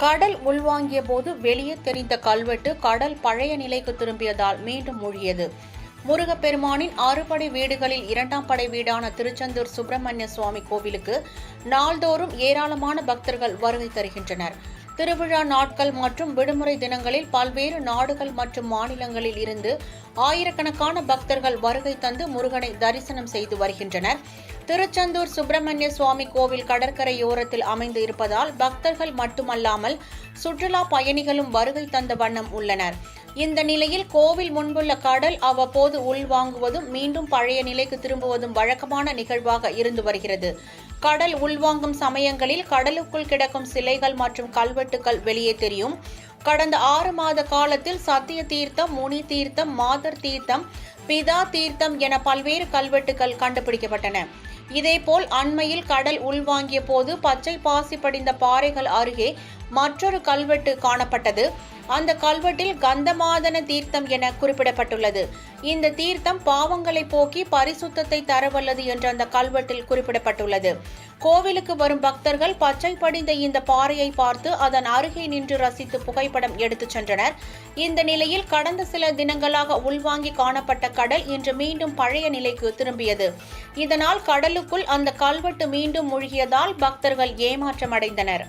கடல் உள்வாங்கிய போது வெளியே தெரிந்த கல்வெட்டு கடல் பழைய நிலைக்கு திரும்பியதால் மீண்டும் மூழ்கியது. முருகப்பெருமானின் 6 படை வீடுகளில் 2ஆம் படை வீடான திருச்செந்தூர் சுப்பிரமணிய சுவாமி கோவிலுக்கு நாள்தோறும் ஏராளமான பக்தர்கள் வருகை தருகின்றனர். திருவிழா நாட்கள் மற்றும் விடுமுறை தினங்களில் பல்வேறு நாடுகள் மற்றும் மாநிலங்களில் இருந்து ஆயிரக்கணக்கான பக்தர்கள் வருகை தந்து முருகனை தரிசனம் செய்து வருகின்றனர். திருச்செந்தூர் சுப்பிரமணிய சுவாமி கோவில் கடற்கரையோரத்தில் அமைந்து இருப்பதால் பக்தர்கள் மட்டுமல்லாமல் சுற்றுலா பயணிகளும் வருகை தந்த வண்ணம் உள்ளனர். இந்த நிலையில் கோவில் முன்புள்ள கடல் அவ்வப்போது உள்வாங்குவதும் மீண்டும் பழைய நிலைக்கு திரும்புவதும் வழக்கமான நிகழ்வாக இருந்து வருகிறது. கடல் உள்வாங்கும் சமயங்களில் கடலுக்குள் கிடக்கும் சிலைகள் மற்றும் கல்வெட்டுகள் வெளியே தெரியும். கடந்த 6 மாத காலத்தில் சத்திய தீர்த்தம், முனி தீர்த்தம், மாதர் தீர்த்தம், பிதா தீர்த்தம் என பல்வேறு கல்வெட்டுகள் கண்டுபிடிக்கப்பட்டன. இதேபோல் அண்மையில் கடல் உள்வாங்கிய போது பச்சை பாசி படிந்த பாறைகள் அருகே மற்றொரு கல்வெட்டு காணப்பட்டது. அந்த கல்வெட்டில் கந்தமாதன தீர்த்தம் என குறிப்பிடப்பட்டுள்ளது. இந்த தீர்த்தம் பாவங்களை போக்கி பரிசுத்தத்தை தரவல்லது என்று அந்த கல்வெட்டில் குறிப்பிடப்பட்டுள்ளது. கோவிலுக்கு வரும் பக்தர்கள் பச்சை படிந்த இந்த பாறையை பார்த்து அதன் அருகே நின்று ரசித்து புகைப்படம் எடுத்துச் சென்றனர். இந்த நிலையில் கடந்த சில தினங்களாக உள்வாங்கி காணப்பட்ட கடல் இன்று மீண்டும் பழைய நிலைக்கு திரும்பியது. இதனால் கடலுக்குள் அந்த கல்வெட்டு மீண்டும் மூழ்கியதால் பக்தர்கள் ஏமாற்றமடைந்தனர்.